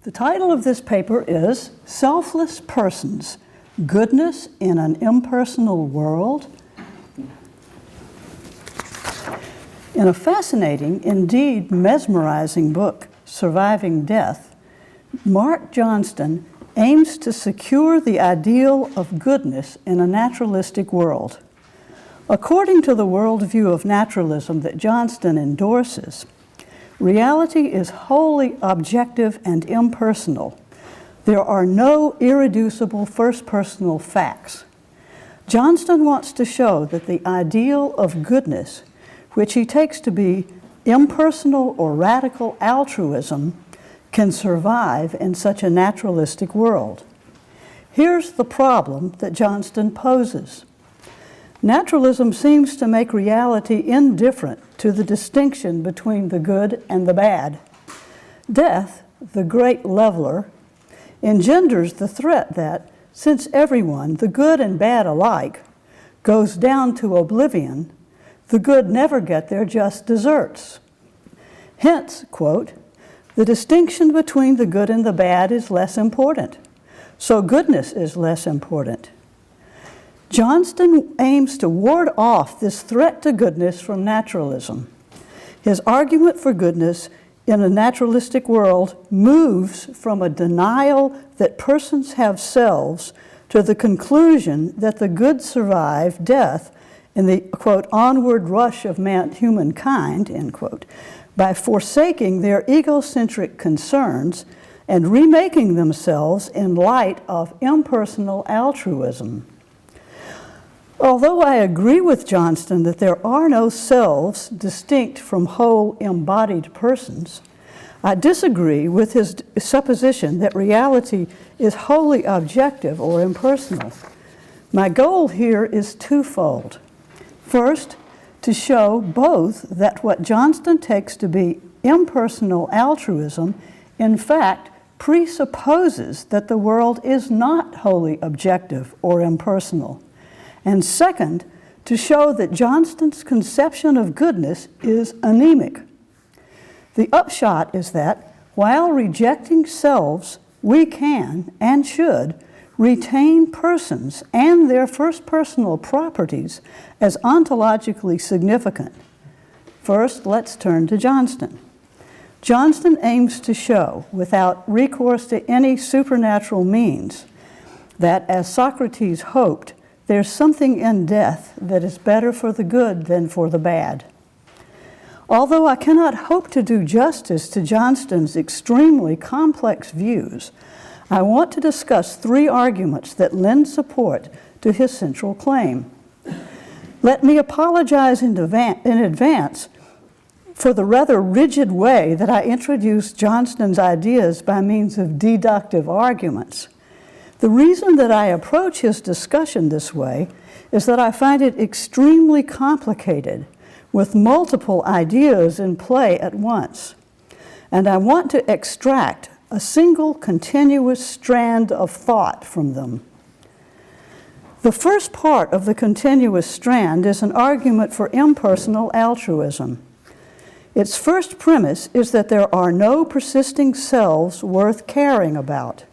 The title of this paper is Selfless Persons, Goodness in an Impersonal World. In a fascinating, indeed mesmerizing book, Surviving Death, Mark Johnston aims to secure the ideal of goodness in a naturalistic world. According to the worldview of naturalism that Johnston endorses, reality is wholly objective and impersonal. There are no irreducible first-personal facts. Johnston wants to show that the ideal of goodness, which he takes to be impersonal or radical altruism, can survive in such a naturalistic world. Here's the problem that Johnston poses. Naturalism seems to make reality indifferent to the distinction between the good and the bad. Death, the great leveler, engenders the threat that, since everyone, the good and bad alike, goes down to oblivion, the good never get their just deserts. Hence, quote, the distinction between the good and the bad is less important, so goodness is less important. Johnston aims to ward off this threat to goodness from naturalism. His argument for goodness in a naturalistic world moves from a denial that persons have selves to the conclusion that the good survive death in the, quote, onward rush of humankind, end quote, by forsaking their egocentric concerns and remaking themselves in light of impersonal altruism. Although I agree with Johnston that there are no selves distinct from whole embodied persons, I disagree with his supposition that reality is wholly objective or impersonal. My goal here is twofold. First, to show both that what Johnston takes to be impersonal altruism, in fact, presupposes that the world is not wholly objective or impersonal. And second, to show that Johnston's conception of goodness is anemic. The upshot is that, while rejecting selves, we can and should retain persons and their first personal properties as ontologically significant. First, let's turn to Johnston. Johnston aims to show, without recourse to any supernatural means, that, as Socrates hoped, there's something in death that is better for the good than for the bad. Although I cannot hope to do justice to Johnston's extremely complex views, I want to discuss three arguments that lend support to his central claim. Let me apologize in advance for the rather rigid way that I introduce Johnston's ideas by means of deductive arguments. The reason that I approach his discussion this way is that I find it extremely complicated, with multiple ideas in play at once, and I want to extract a single continuous strand of thought from them. The first part of the continuous strand is an argument for impersonal altruism. Its first premise is that there are no persisting selves worth caring about.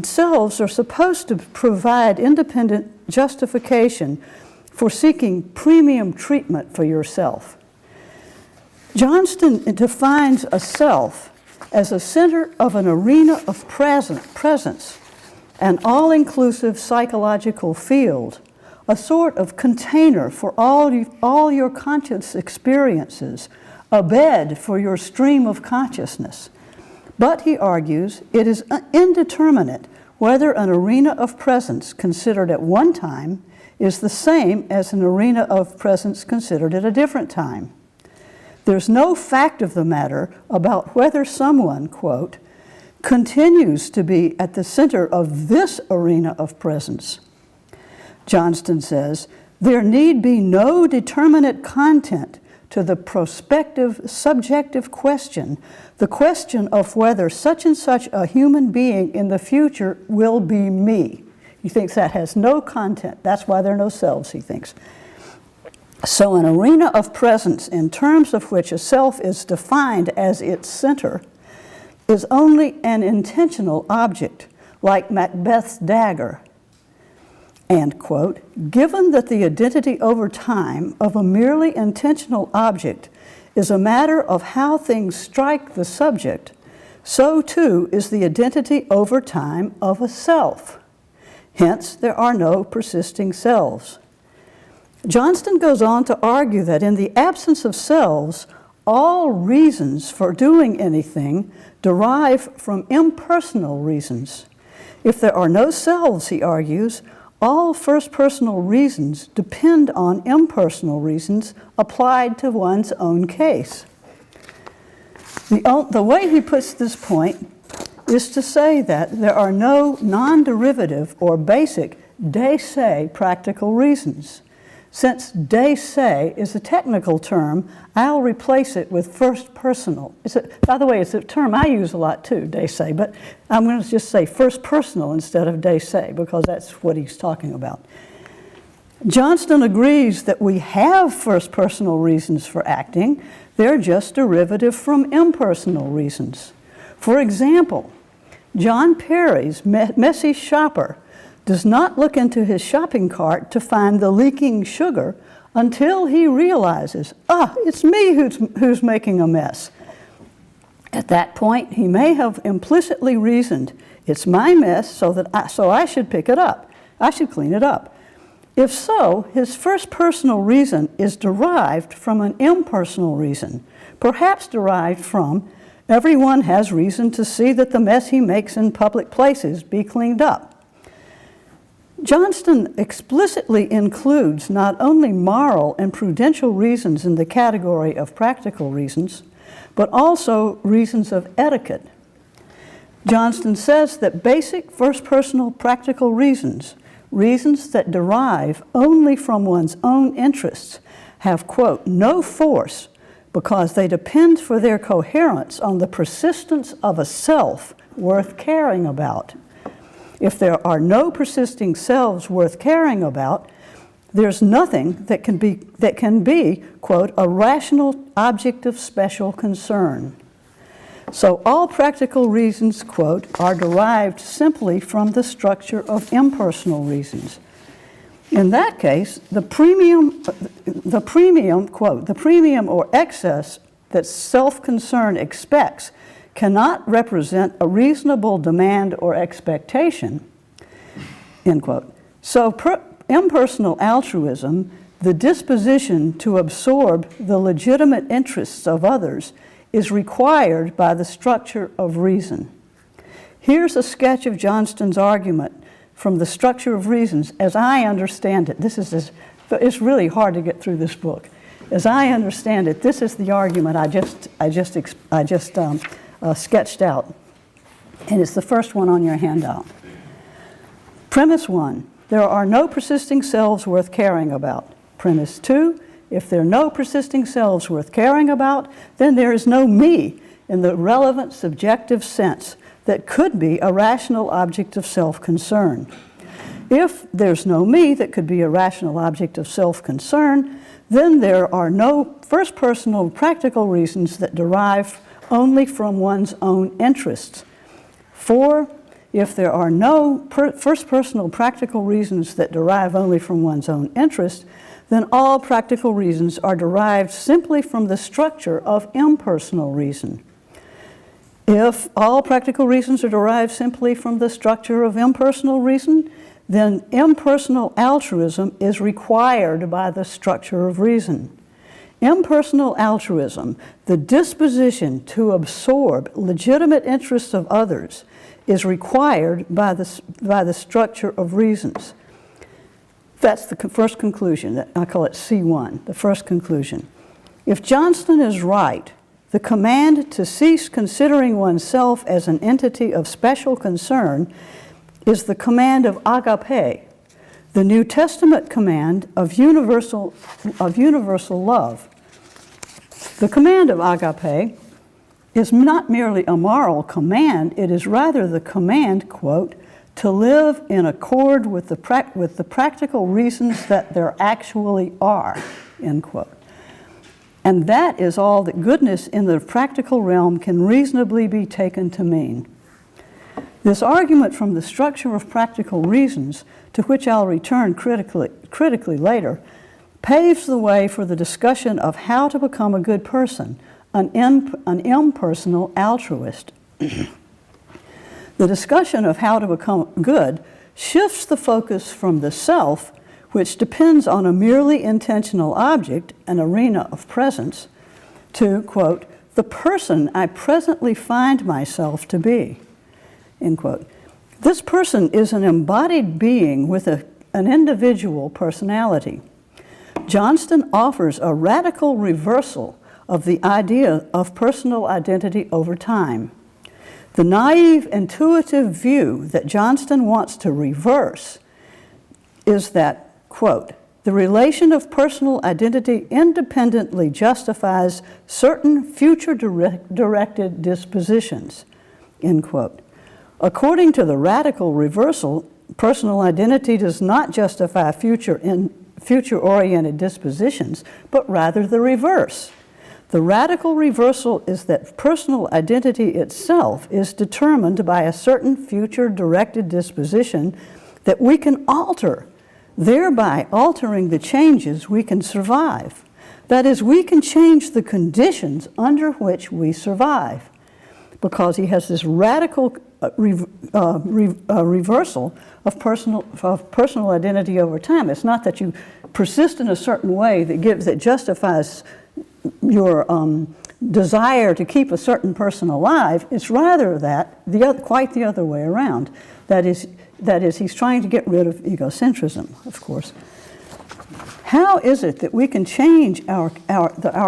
Selves are supposed to provide independent justification for seeking premium treatment for yourself. Johnston defines a self as a center of an arena of presence, an all-inclusive psychological field, a sort of container for all your conscious experiences, a bed for your stream of consciousness. But, he argues, it is indeterminate whether an arena of presence considered at one time is the same as an arena of presence considered at a different time. There's no fact of the matter about whether someone, quote, continues to be at the center of this arena of presence. Johnston says, there need be no determinate content to the prospective, subjective question, the question of whether such and such a human being in the future will be me. He thinks that has no content. That's why there are no selves, he thinks. So an arena of presence in terms of which a self is defined as its center is only an intentional object, like Macbeth's dagger. And, quote, given that the identity over time of a merely intentional object is a matter of how things strike the subject, so too is the identity over time of a self. Hence, there are no persisting selves. Johnston goes on to argue that in the absence of selves, all reasons for doing anything derive from impersonal reasons. If there are no selves, he argues, all first-personal reasons depend on impersonal reasons applied to one's own case. The way he puts this point is to say that there are no non-derivative or basic de se practical reasons. Since de se is a technical term, I'll replace it with first personal. By the way, it's a term I use a lot too, de se, but I'm going to just say first personal instead of de se because that's what he's talking about. Johnston agrees that we have first personal reasons for acting. They're just derivative from impersonal reasons. For example, John Perry's messy shopper does not look into his shopping cart to find the leaking sugar until he realizes, it's me who's making a mess. At that point, he may have implicitly reasoned, it's my mess, so I should pick it up. I should clean it up. If so, his first personal reason is derived from an impersonal reason, perhaps derived from everyone has reason to see that the mess he makes in public places be cleaned up. Johnston explicitly includes not only moral and prudential reasons in the category of practical reasons, but also reasons of etiquette. Johnston says that basic first-personal practical reasons that derive only from one's own interests, have, quote, no force because they depend for their coherence on the persistence of a self worth caring about. If there are no persisting selves worth caring about, there's nothing that can be, quote, a rational object of special concern. So all practical reasons, quote, are derived simply from the structure of impersonal reasons. In that case, the premium, quote, the premium or excess that self-concern expects cannot represent a reasonable demand or expectation, end quote. So impersonal altruism, the disposition to absorb the legitimate interests of others, is required by the structure of reason. Here's a sketch of Johnston's argument from the structure of reasons as I understand it. It's really hard to get through this book. As I understand it, this is the argument I just sketched out, and it's the first one on your handout. Premise 1, there are no persisting selves worth caring about. Premise 2, if there are no persisting selves worth caring about, then there is no me in the relevant subjective sense that could be a rational object of self-concern. If there's no me that could be a rational object of self-concern, then there are no first-personal practical reasons that derive only from one's own interests. 4, if there are no first-personal practical reasons that derive only from one's own interest, then all practical reasons are derived simply from the structure of impersonal reason. If all practical reasons are derived simply from the structure of impersonal reason, then impersonal altruism is required by the structure of reason. Impersonal altruism, the disposition to absorb legitimate interests of others, is required by the structure of reasons. That's the first conclusion. I call it C1, the first conclusion. If Johnston is right, the command to cease considering oneself as an entity of special concern is the command of agape, the New Testament command of universal love. The command of agape is not merely a moral command, it is rather the command, quote, to live in accord with the practical reasons that there actually are, end quote. And that is all that goodness in the practical realm can reasonably be taken to mean. This argument from the structure of practical reasons, to which I'll return critically later, paves the way for the discussion of how to become a good person, an impersonal altruist. The discussion of how to become good shifts the focus from the self, which depends on a merely intentional object, an arena of presence, to, quote, the person I presently find myself to be, end quote. This person is an embodied being with an individual personality. Johnston offers a radical reversal of the idea of personal identity over time. The naive, intuitive view that Johnston wants to reverse is that, quote, the relation of personal identity independently justifies certain future-directed dispositions, end quote. According to the radical reversal, personal identity does not justify future-oriented dispositions, but rather the reverse. The radical reversal is that personal identity itself is determined by a certain future-directed disposition that we can alter, thereby altering the changes we can survive. That is, we can change the conditions under which we survive, because he has this radical reversal of personal identity over time. It's not that you persist in a certain way that justifies your desire to keep a certain person alive. It's rather that quite the other way around. That is, he's trying to get rid of egocentrism, of course. How is it that we can change our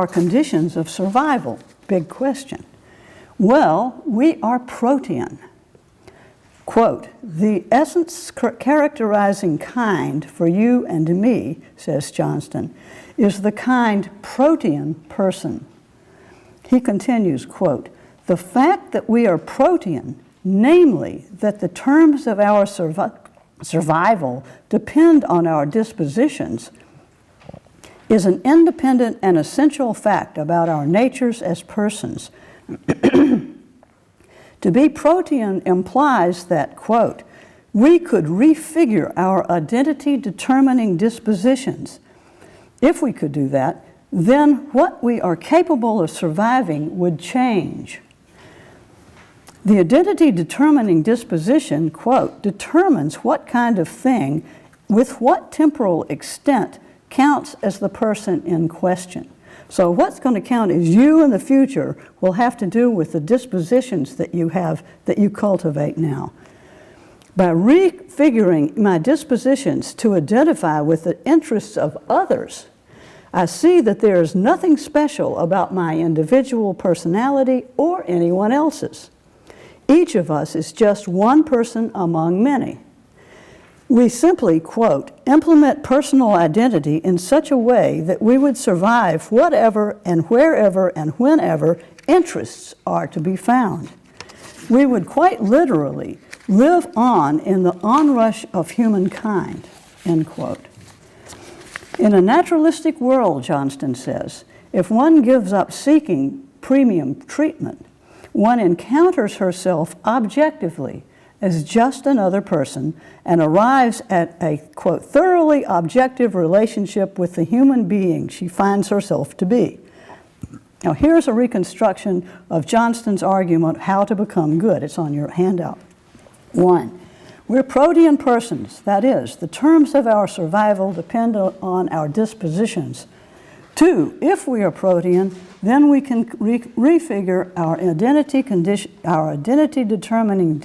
conditions of survival? Big question. Well, we are protean. Quote, the essence characterizing kind for you and me, says Johnston, is the kind protean person. He continues, quote, the fact that we are protean, namely that the terms of our survival depend on our dispositions, is an independent and essential fact about our natures as persons. To be protean implies that, quote, we could refigure our identity-determining dispositions. If we could do that, then what we are capable of surviving would change. The identity-determining disposition, quote, determines what kind of thing, with what temporal extent, counts as the person in question. So what's going to count as you in the future will have to do with the dispositions that you have, that you cultivate now. By refiguring my dispositions to identify with the interests of others, I see that there is nothing special about my individual personality or anyone else's. Each of us is just one person among many. We simply, quote, implement personal identity in such a way that we would survive whatever and wherever and whenever interests are to be found. We would quite literally live on in the onrush of humankind, end quote. In a naturalistic world, Johnston says, if one gives up seeking premium treatment, one encounters herself objectively as just another person and arrives at a, quote, thoroughly objective relationship with the human being she finds herself to be. Now, here's a reconstruction of Johnston's argument, how to become good. It's on your handout. 1, we're protean persons. That is, the terms of our survival depend on our dispositions. 2, if we are protean, then we can refigure our identity-determining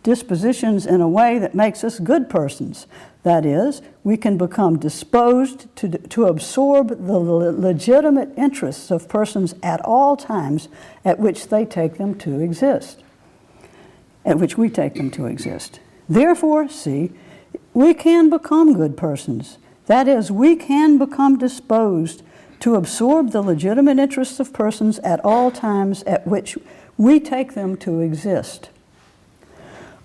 dispositions in a way that makes us good persons. That is, we can become disposed to absorb the legitimate interests of persons at all times at which they take them to exist, at which we take them to exist. Therefore, see, we can become good persons. That is, we can become disposed to absorb the legitimate interests of persons at all times at which we take them to exist.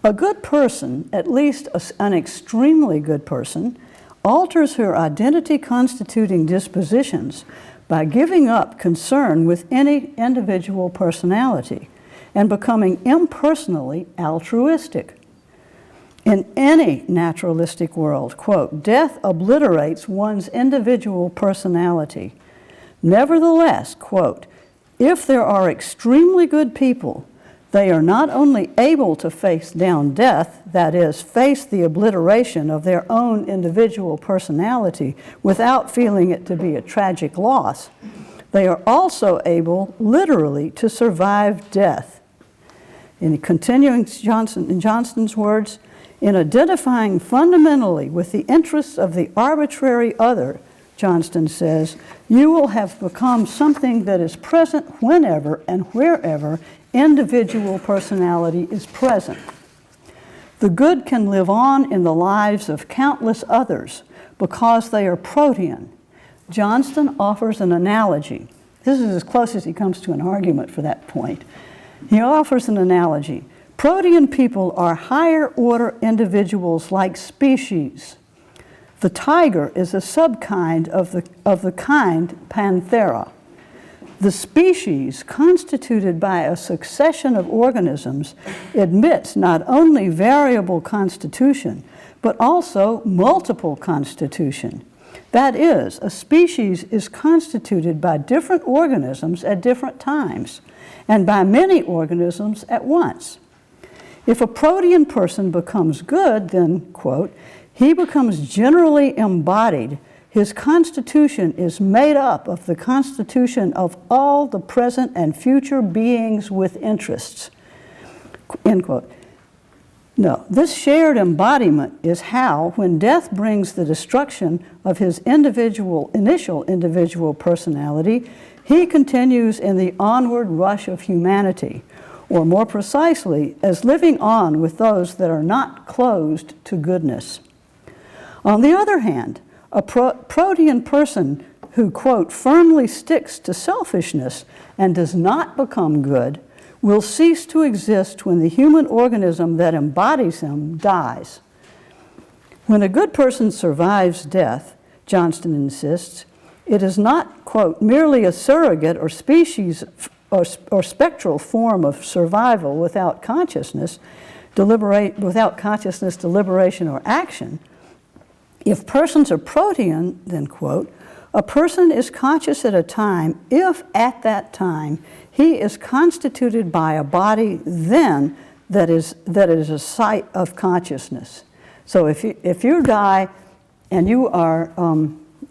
A good person, at least an extremely good person, alters her identity-constituting dispositions by giving up concern with any individual personality and becoming impersonally altruistic. In any naturalistic world, quote, death obliterates one's individual personality. Nevertheless, quote, if there are extremely good people, they are not only able to face down death, that is, face the obliteration of their own individual personality without feeling it to be a tragic loss, they are also able literally to survive death. In continuing in Johnston's words, in identifying fundamentally with the interests of the arbitrary other, Johnston says, you will have become something that is present whenever and wherever individual personality is present. The good can live on in the lives of countless others because they are protean. Johnston offers an analogy. This is as close as he comes to an argument for that point. He offers an analogy. Protean people are higher order individuals like species. The tiger is a subkind of the kind Panthera. The species, constituted by a succession of organisms, admits not only variable constitution, but also multiple constitution. That is, a species is constituted by different organisms at different times, and by many organisms at once. If a protean person becomes good, then, quote, he becomes generally embodied. His constitution is made up of the constitution of all the present and future beings with interests, end quote. No, this shared embodiment is how, when death brings the destruction of his initial individual personality, he continues in the onward rush of humanity, or more precisely, as living on with those that are not closed to goodness. On the other hand, a protean person who, quote, firmly sticks to selfishness and does not become good will cease to exist when the human organism that embodies him dies. When a good person survives death, Johnston insists, it is not, quote, merely a surrogate or species or spectral form of survival without consciousness, deliberation, or action. If persons are protean, then, quote, a person is conscious at a time if at that time he is constituted by a body then that is a site of consciousness. So if you die and you're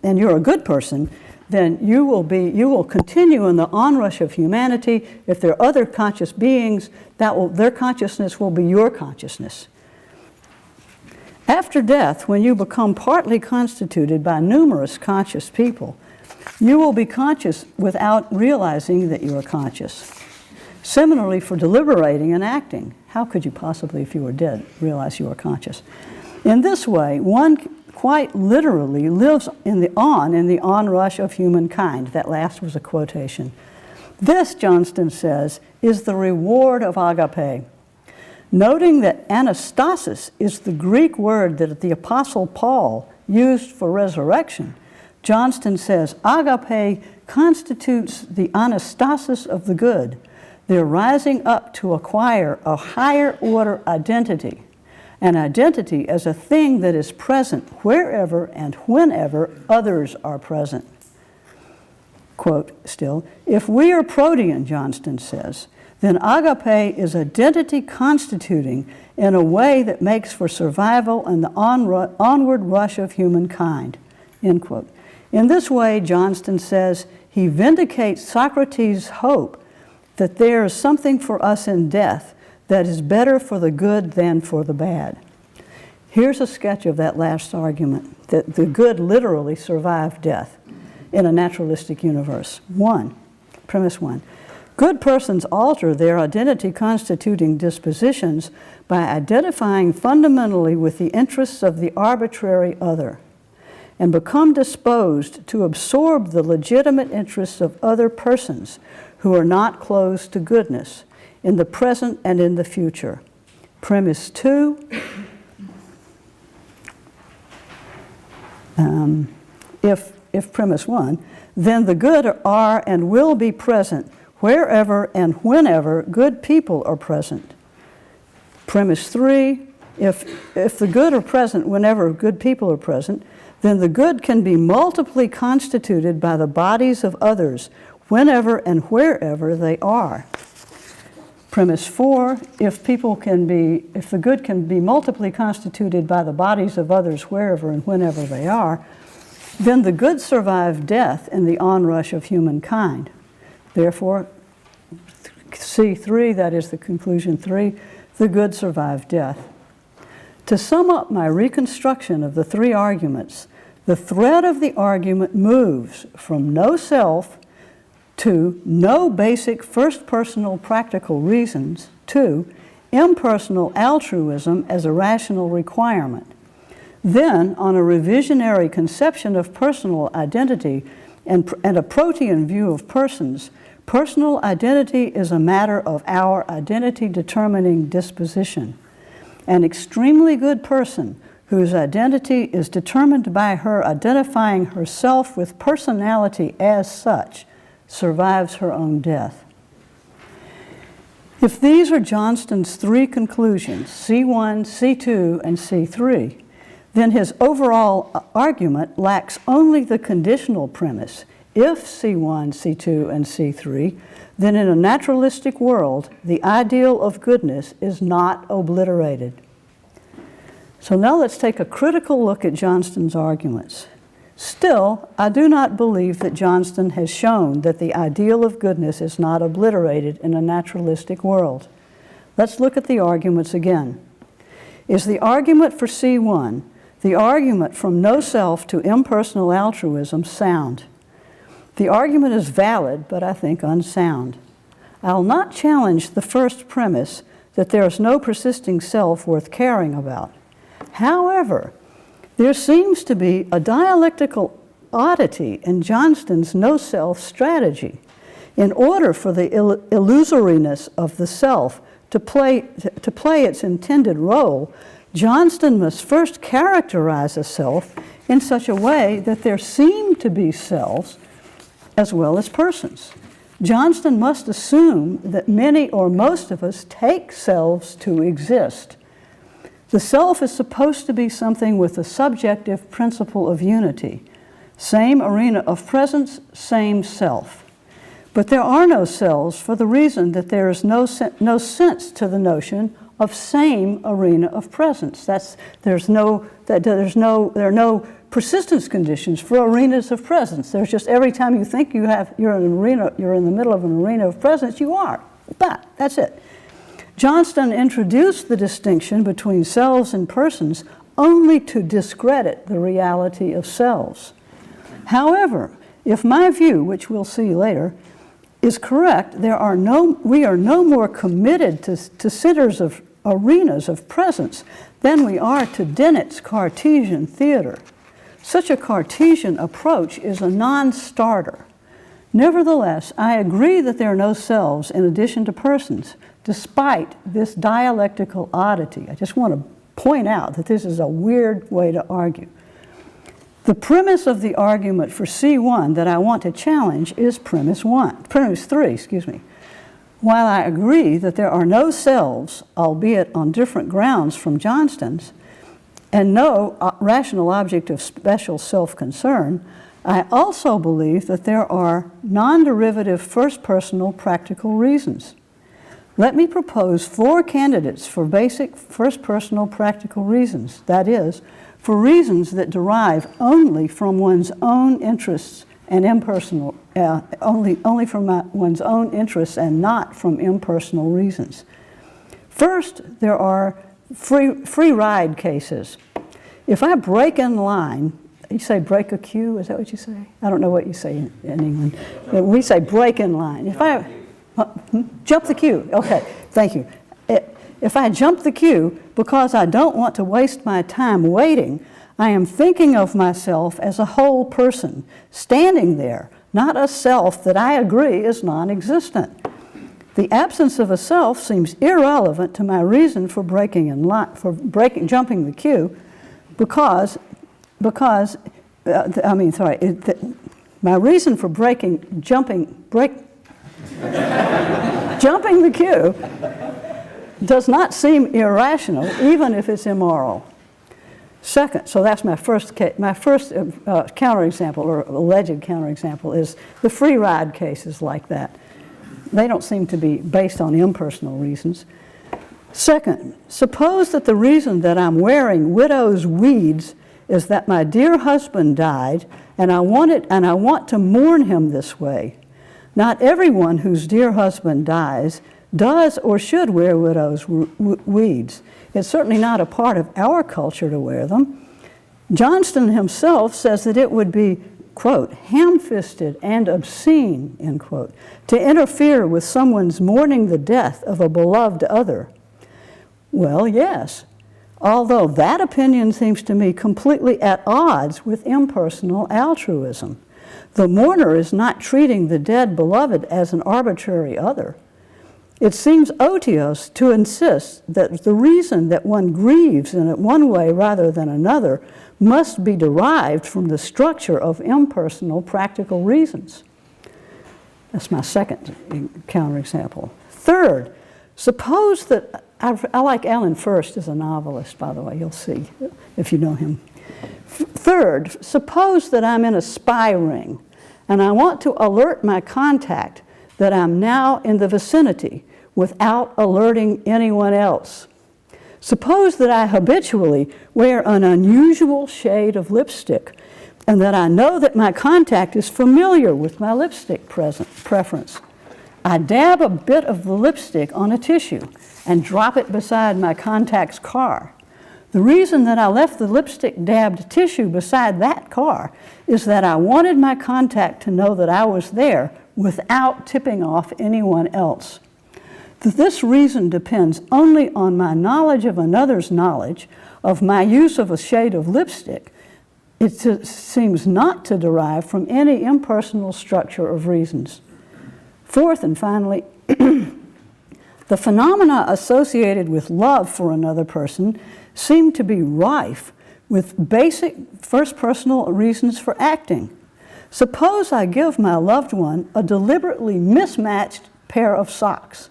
a good person, then you will continue in the onrush of humanity. If there are other conscious beings, their consciousness will be your consciousness. After death, when you become partly constituted by numerous conscious people, you will be conscious without realizing that you are conscious. Similarly, for deliberating and acting, how could you possibly, if you were dead, realize you are conscious? In this way, one quite literally lives in the onrush of humankind. That last was a quotation. This, Johnston says, is the reward of agape. Noting that anastasis is the Greek word that the Apostle Paul used for resurrection, Johnston says agape constitutes the anastasis of the good, their rising up to acquire a higher order identity, an identity as a thing that is present wherever and whenever others are present. Quote still, if we are protean, Johnston says, then agape is identity constituting in a way that makes for survival and the onward rush of humankind, end quote. In this way, Johnston says, he vindicates Socrates' hope that there is something for us in death that is better for the good than for the bad. Here's a sketch of that last argument, that the good literally survive death in a naturalistic universe. Premise one. Good persons alter their identity-constituting dispositions by identifying fundamentally with the interests of the arbitrary other, and become disposed to absorb the legitimate interests of other persons who are not closed to goodness in the present and in the future. Premise two, if premise one, then the good are and will be present wherever and whenever good people are present. Premise 3, if the good are present whenever good people are present, then the good can be multiply constituted by the bodies of others whenever and wherever they are. Premise 4, if the good can be multiply constituted by the bodies of others wherever and whenever they are, then the good survive death in the onrush of humankind. Therefore, C3, that is the conclusion 3, the good survive death. To sum up my reconstruction of the three arguments, the thread of the argument moves from no self to no basic first-personal practical reasons to impersonal altruism as a rational requirement. Then, on a revisionary conception of personal identity and a protean view of persons, personal identity is a matter of our identity-determining disposition. An extremely good person whose identity is determined by her identifying herself with personality as such survives her own death. If these are Johnston's three conclusions, C1, C2, and C3, then his overall argument lacks only the conditional premise. If C1, C2, and C3, then in a naturalistic world, the ideal of goodness is not obliterated. So now let's take a critical look at Johnston's arguments. Still, I do not believe that Johnston has shown that the ideal of goodness is not obliterated in a naturalistic world. Let's look at the arguments again. Is the argument for C1, the argument from no self to impersonal altruism, sound? The argument is valid, but I think unsound. I'll not challenge the first premise that there is no persisting self worth caring about. However, there seems to be a dialectical oddity in Johnston's no-self strategy. In order for the illusoriness of the self to play its intended role, Johnston must first characterize a self in such a way that there seem to be selves as well as persons. Johnston must assume that many or most of us take selves to exist. The self is supposed to be something with a subjective principle of unity. Same arena of presence, same self. But there are no selves for the reason that there is no sense to the notion of same arena of presence. There are no persistence conditions for arenas of presence. There's just every time you think you're in the middle of an arena of presence, you are. But that's it. Johnston introduced the distinction between selves and persons only to discredit the reality of selves. However, if my view, which we'll see later, is correct, we are no more committed to centers of arenas of presence than we are to Dennett's Cartesian theater. Such a Cartesian approach is a non-starter. Nevertheless, I agree that there are no selves in addition to persons, despite this dialectical oddity. I just want to point out that this is a weird way to argue. The premise of the argument for C1 that I want to challenge is premise 3. While I agree that there are no selves, albeit on different grounds from Johnston's, and no rational object of special self-concern, I also believe that there are non-derivative first-personal practical reasons. Let me propose 4 candidates for basic first-personal practical reasons, that is, for reasons that derive only from one's own interests and impersonal, only from one's own interests and not from impersonal reasons. First, there are free ride cases. If I break in line, you say break a queue, is that what you say? I don't know what you say in England. We say break in line. If I jump the queue, okay, thank you. If I jump the queue because I don't want to waste my time waiting, I am thinking of myself as a whole person, standing there, not a self that I agree is non-existent. The absence of a self seems irrelevant to my reason for jumping the queue, because My reason for jumping the queue does not seem irrational, even if it's immoral. Second, so that's my first counterexample, or alleged counterexample, is the free ride cases like that. They don't seem to be based on impersonal reasons. Second, suppose that the reason that I'm wearing widow's weeds is that my dear husband died, and I want to mourn him this way. Not everyone whose dear husband dies does or should wear widow's weeds. It's certainly not a part of our culture to wear them. Johnston himself says that it would be, quote, ham-fisted and obscene, end quote, to interfere with someone's mourning the death of a beloved other. Well, yes, although that opinion seems to me completely at odds with impersonal altruism. The mourner is not treating the dead beloved as an arbitrary other. It seems odious to insist that the reason that one grieves in one way rather than another must be derived from the structure of impersonal practical reasons. That's my second counterexample. Third, suppose that, I like Alan First as a novelist, by the way, you'll see if you know him. Third, suppose that I'm in a spy ring and I want to alert my contact that I'm now in the vicinity without alerting anyone else. Suppose that I habitually wear an unusual shade of lipstick and that I know that my contact is familiar with my lipstick preference. I dab a bit of the lipstick on a tissue and drop it beside my contact's car. The reason that I left the lipstick dabbed tissue beside that car is that I wanted my contact to know that I was there without tipping off anyone else. This reason depends only on my knowledge of another's knowledge of my use of a shade of lipstick. It seems not to derive from any impersonal structure of reasons. Fourth and finally, the phenomena associated with love for another person seem to be rife with basic first personal reasons for acting. Suppose I give my loved one a deliberately mismatched pair of socks.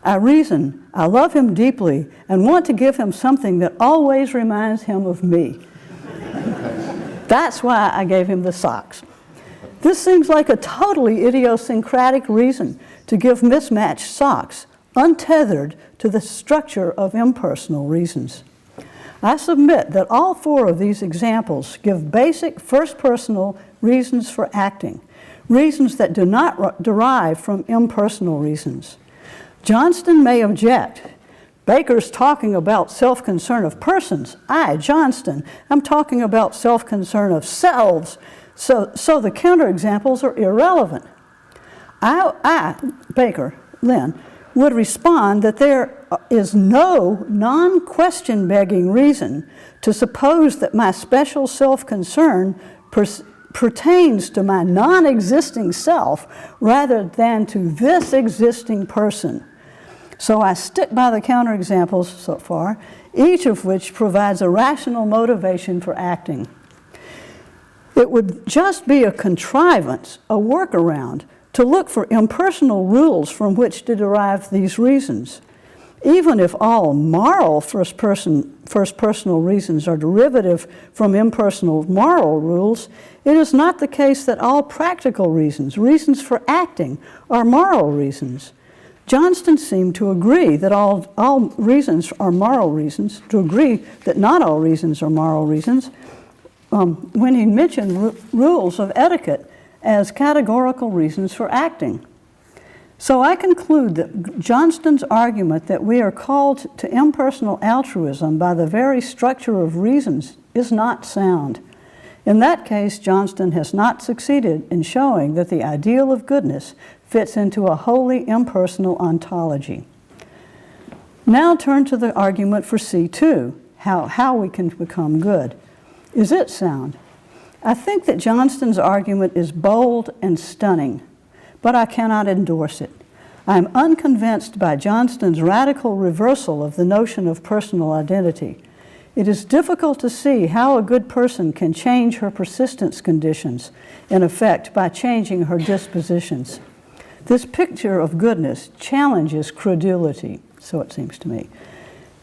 I reason, I love him deeply and want to give him something that always reminds him of me. That's why I gave him the socks. This seems like a totally idiosyncratic reason to give mismatched socks, untethered to the structure of impersonal reasons. I submit that all four of these examples give basic first personal reasons for acting, reasons that do not derive from impersonal reasons. Johnston may object. Baker's talking about self-concern of persons. I, Johnston, am talking about self-concern of selves. So the counterexamples are irrelevant. I, Baker, Lynne, would respond that there is no non-question begging reason to suppose that my special self-concern pertains to my non-existing self rather than to this existing person. So I stick by the counterexamples so far, each of which provides a rational motivation for acting. It would just be a contrivance, a workaround, to look for impersonal rules from which to derive these reasons. Even if all moral first personal reasons are derivative from impersonal moral rules, it is not the case that all practical reasons, reasons for acting, are moral reasons. Johnston seemed to agree that all reasons are moral reasons, to agree that not all reasons are moral reasons, when he mentioned rules of etiquette as categorical reasons for acting. So I conclude that Johnston's argument that we are called to impersonal altruism by the very structure of reasons is not sound. In that case, Johnston has not succeeded in showing that the ideal of goodness fits into a wholly impersonal ontology. Now turn to the argument for C2, how we can become good. Is it sound? I think that Johnston's argument is bold and stunning, but I cannot endorse it. I am unconvinced by Johnston's radical reversal of the notion of personal identity. it is difficult to see how a good person can change her persistence conditions, in effect, by changing her dispositions. This picture of goodness challenges credulity, so it seems to me.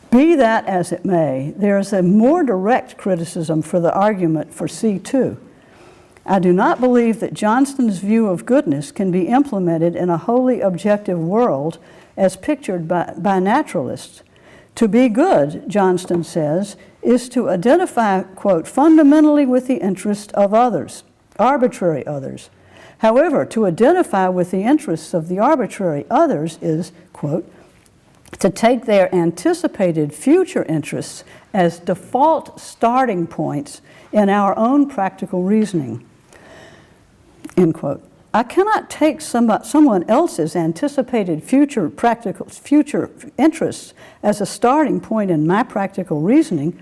Be that as it may, there is a more direct criticism for the argument for C2. I do not believe that Johnston's view of goodness can be implemented in a wholly objective world as pictured by naturalists. To be good, Johnston says, is to identify, quote, fundamentally with the interest of others, arbitrary others. However, to identify with the interests of the arbitrary others is, quote, to take their anticipated future interests as default starting points in our own practical reasoning, end quote. I cannot take someone else's anticipated future interests as a starting point in my practical reasoning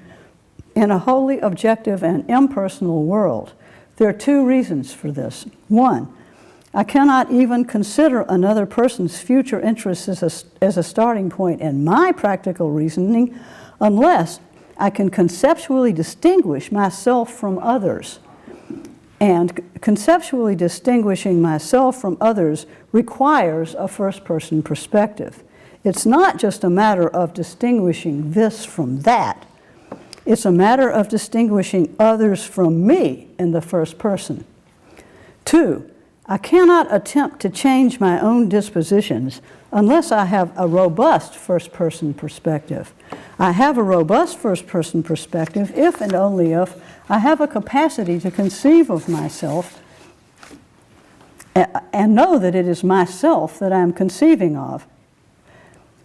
in a wholly objective and impersonal world. There are two reasons for this. One, I cannot even consider another person's future interests as a starting point in my practical reasoning unless I can conceptually distinguish myself from others. And conceptually distinguishing myself from others requires a first-person perspective. It's not just a matter of distinguishing this from that. It's a matter of distinguishing others from me in the first person. Two, I cannot attempt to change my own dispositions unless I have a robust first-person perspective. I have a robust first-person perspective if and only if I have a capacity to conceive of myself and know that it is myself that I'm conceiving of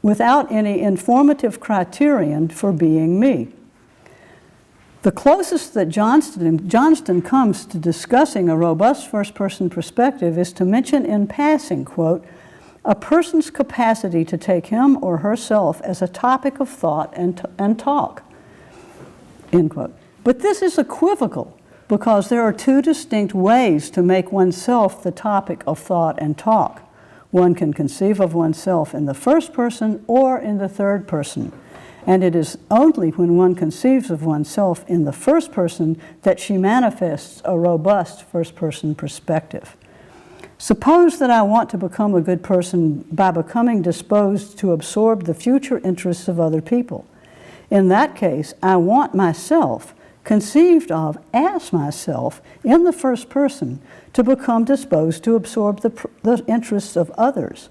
without any informative criterion for being me. The closest that Johnston comes to discussing a robust first-person perspective is to mention in passing, quote, a person's capacity to take him or herself as a topic of thought and talk, end quote. But this is equivocal because there are two distinct ways to make oneself the topic of thought and talk. One can conceive of oneself in the first person or in the third person. And it is only when one conceives of oneself in the first person that she manifests a robust first-person perspective. Suppose that I want to become a good person by becoming disposed to absorb the future interests of other people. In that case, I want myself, conceived of as myself in the first person, to become disposed to absorb the interests of others.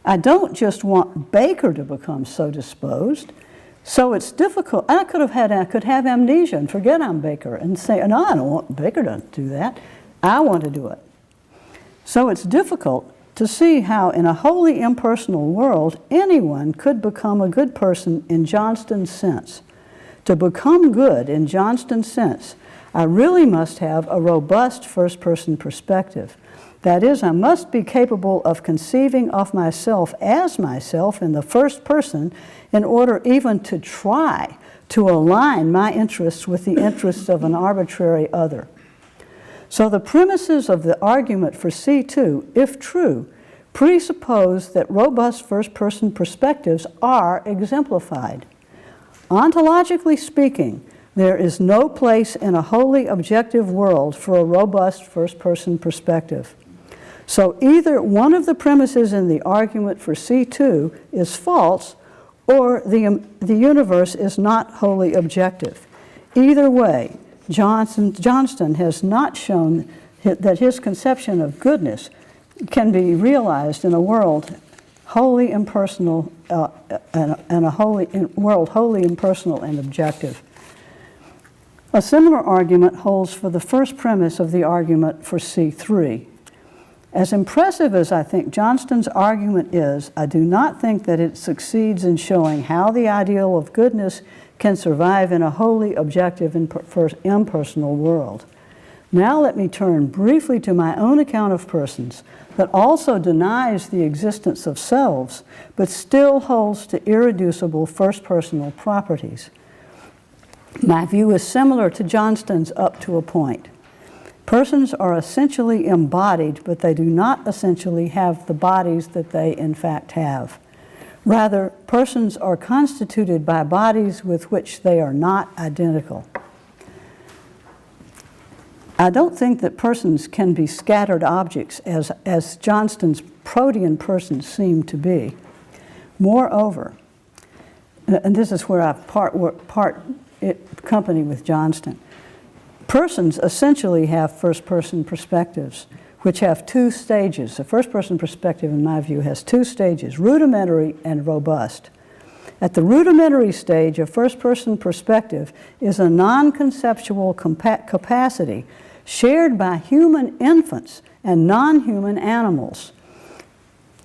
I don't just want Baker to become so disposed. So it's difficult. I could have amnesia and forget I'm Baker and say, no, I don't want Baker to do that. I want to do it. So it's difficult to see how in a wholly impersonal world anyone could become a good person in Johnston's sense. To become good in Johnston's sense, I really must have a robust first-person perspective. That is, I must be capable of conceiving of myself as myself in the first person in order even to try to align my interests with the interests of an arbitrary other. So the premises of the argument for C2, if true, presuppose that robust first-person perspectives are exemplified. Ontologically speaking, there is no place in a wholly objective world for a robust first-person perspective. So either one of the premises in the argument for C2 is false or the universe is not wholly objective. Either way, Johnston has not shown that his conception of goodness can be realized in a world wholly impersonal and a world wholly impersonal and objective. A similar argument holds for the first premise of the argument for C3. As impressive as I think Johnston's argument is, I do not think that it succeeds in showing how the ideal of goodness can survive in a wholly objective and impersonal world. Now let me turn briefly to my own account of persons that also denies the existence of selves, but still holds to irreducible first-personal properties. My view is similar to Johnston's up to a point. Persons are essentially embodied, but they do not essentially have the bodies that they in fact have. Rather, persons are constituted by bodies with which they are not identical. I don't think that persons can be scattered objects as Johnston's protean persons seem to be. Moreover, and this is where I part company with Johnston, persons essentially have first-person perspectives, which have two stages. The first-person perspective, in my view, has two stages, rudimentary and robust. At the rudimentary stage, a first-person perspective is a non-conceptual capacity shared by human infants and non-human animals,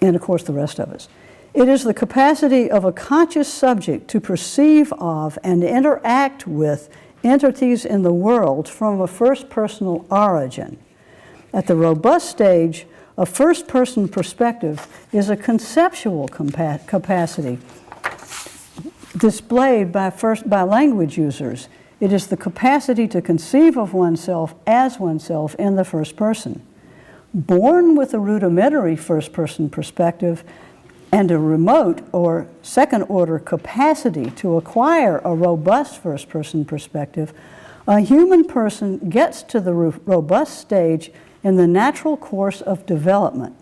and of course the rest of us. It is the capacity of a conscious subject to perceive of and interact with entities in the world from a first-personal origin. At the robust stage, a first-person perspective is a conceptual capacity displayed by language users. It is the capacity to conceive of oneself as oneself in the first person. Born with a rudimentary first-person perspective and a remote or second-order capacity to acquire a robust first-person perspective, a human person gets to the robust stage in the natural course of development.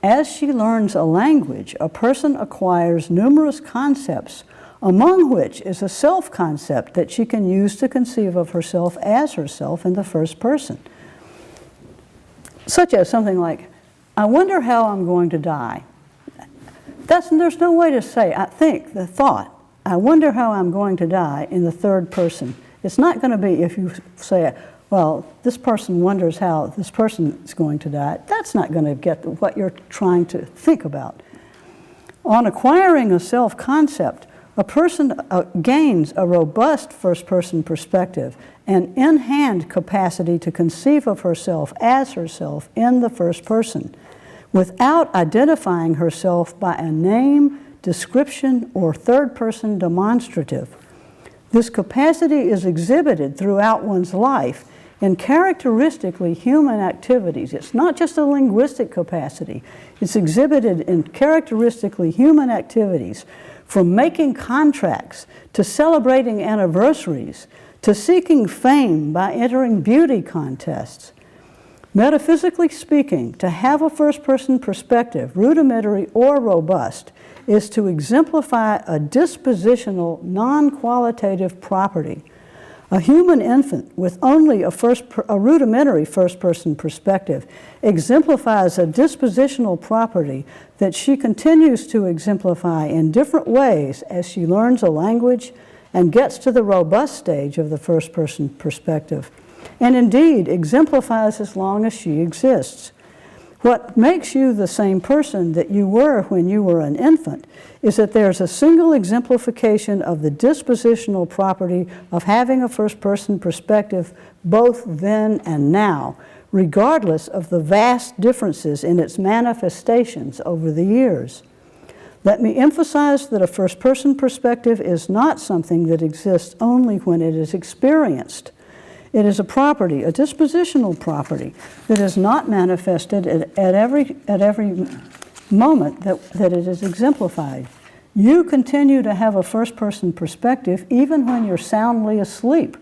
As she learns a language, a person acquires numerous concepts, among which is a self-concept that she can use to conceive of herself as herself in the first person. Such as something like, I wonder how I'm going to die. There's no way to say, the thought, I wonder how I'm going to die in the third person. It's not going to be if you say, well, this person wonders how this person is going to die. That's not going to get what you're trying to think about. On acquiring a self-concept, a person gains a robust first-person perspective and in-hand capacity to conceive of herself as herself in the first person, without identifying herself by a name, description, or third-person demonstrative. This capacity is exhibited throughout one's life in characteristically human activities. It's not just a linguistic capacity. It's exhibited in characteristically human activities, from making contracts, to celebrating anniversaries, to seeking fame by entering beauty contests. Metaphysically speaking, to have a first-person perspective, rudimentary or robust, is to exemplify a dispositional, non-qualitative property. A human infant with only a rudimentary first-person perspective exemplifies a dispositional property that she continues to exemplify in different ways as she learns a language and gets to the robust stage of the first-person perspective, and indeed exemplifies as long as she exists. What makes you the same person that you were when you were an infant is that there's a single exemplification of the dispositional property of having a first-person perspective both then and now, regardless of the vast differences in its manifestations over the years. Let me emphasize that a first-person perspective is not something that exists only when it is experienced. It is a property, a dispositional property, that is not manifested at every moment that it is exemplified. You continue to have a first-person perspective even when you're soundly asleep.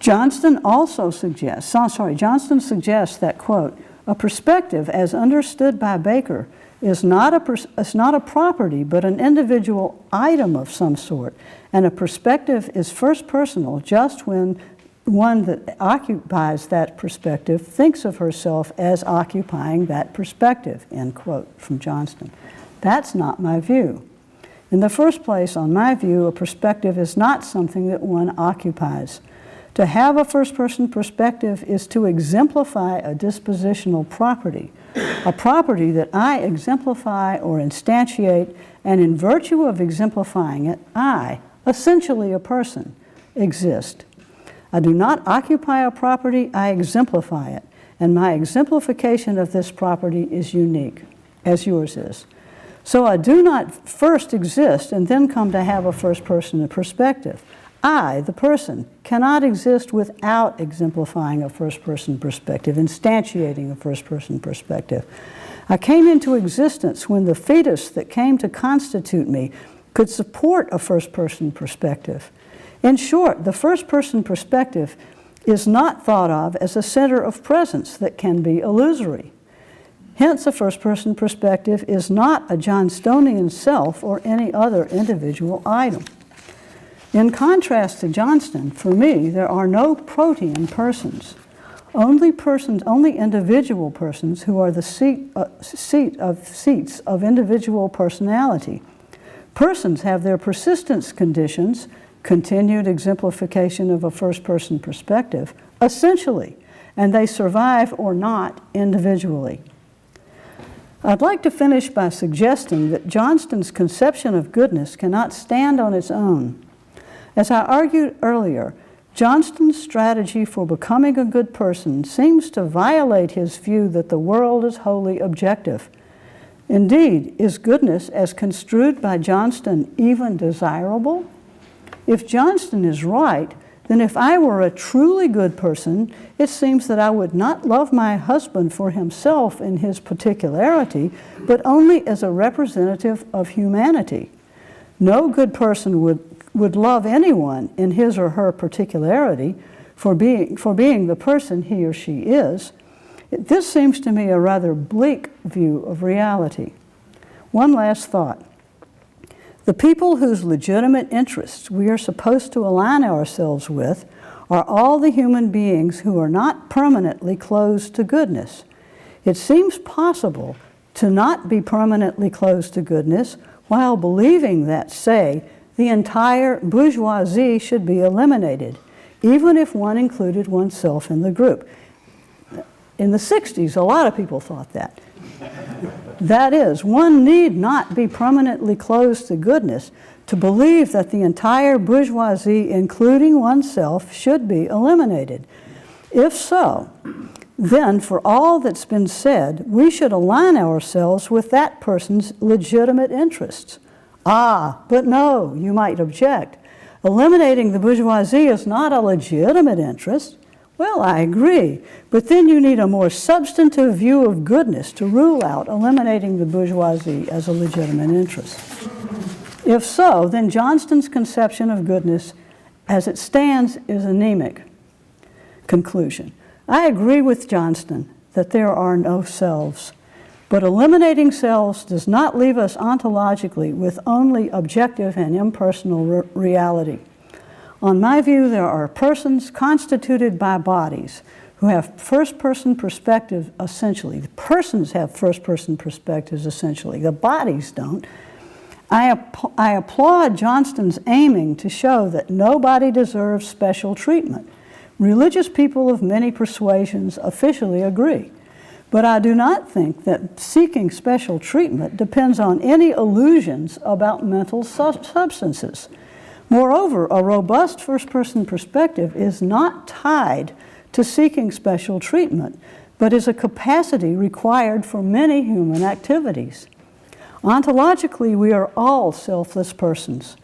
Johnston suggests that, quote, a perspective as understood by Baker is not a property but an individual item of some sort, and a perspective is first-personal just when one that occupies that perspective thinks of herself as occupying that perspective, end quote, from Johnston. That's not my view. In the first place, on my view, a perspective is not something that one occupies. To have a first-person perspective is to exemplify a dispositional property, a property that I exemplify or instantiate, and in virtue of exemplifying it, I, essentially a person, exist. I do not occupy a property, I exemplify it, and my exemplification of this property is unique, as yours is. So I do not first exist and then come to have a first-person perspective. I, the person, cannot exist without exemplifying a first-person perspective, instantiating a first-person perspective. I came into existence when the fetus that came to constitute me could support a first-person perspective. In short, the first-person perspective is not thought of as a center of presence that can be illusory. Hence, a first-person perspective is not a Johnstonian self or any other individual item. In contrast to Johnston, for me, there are no protean persons. Only individual persons who are the seats of individual personality. Persons have their persistence conditions, continued exemplification of a first-person perspective, essentially, and they survive or not individually. I'd like to finish by suggesting that Johnston's conception of goodness cannot stand on its own. As I argued earlier, Johnston's strategy for becoming a good person seems to violate his view that the world is wholly objective. Indeed, is goodness as construed by Johnston even desirable? If Johnston is right, then if I were a truly good person, it seems that I would not love my husband for himself in his particularity, but only as a representative of humanity. No good person would love anyone in his or her particularity for being the person he or she is. This seems to me a rather bleak view of reality. One last thought. The people whose legitimate interests we are supposed to align ourselves with are all the human beings who are not permanently closed to goodness. It seems possible to not be permanently closed to goodness while believing that, say, the entire bourgeoisie should be eliminated, even if one included oneself in the group. In the 60s, a lot of people thought that. That is, one need not be permanently closed to goodness to believe that the entire bourgeoisie, including oneself, should be eliminated. If so, then for all that's been said, we should align ourselves with that person's legitimate interests. Ah, but no, you might object. Eliminating the bourgeoisie is not a legitimate interest. Well, I agree, but then you need a more substantive view of goodness to rule out eliminating the bourgeoisie as a legitimate interest. If so, then Johnston's conception of goodness as it stands is anemic. Conclusion. I agree with Johnston that there are no selves, but eliminating selves does not leave us ontologically with only objective and impersonal reality. On my view, there are persons constituted by bodies who have first-person perspective essentially. The persons have first-person perspectives essentially. The bodies don't. I applaud Johnston's aiming to show that nobody deserves special treatment. Religious people of many persuasions officially agree. But I do not think that seeking special treatment depends on any illusions about mental substances. Moreover, a robust first-person perspective is not tied to seeking special treatment, but is a capacity required for many human activities. Ontologically, we are all selfless persons.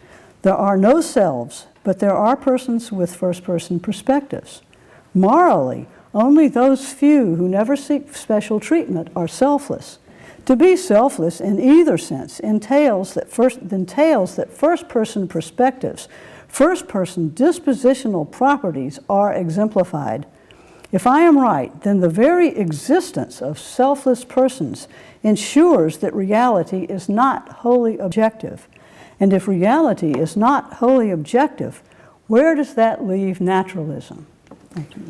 There are no selves, but there are persons with first-person perspectives. Morally, only those few who never seek special treatment are selfless. To be selfless in either sense entails that first-person perspectives, first-person dispositional properties are exemplified. If I am right, then the very existence of selfless persons ensures that reality is not wholly objective. And if reality is not wholly objective, where does that leave naturalism? Thank you.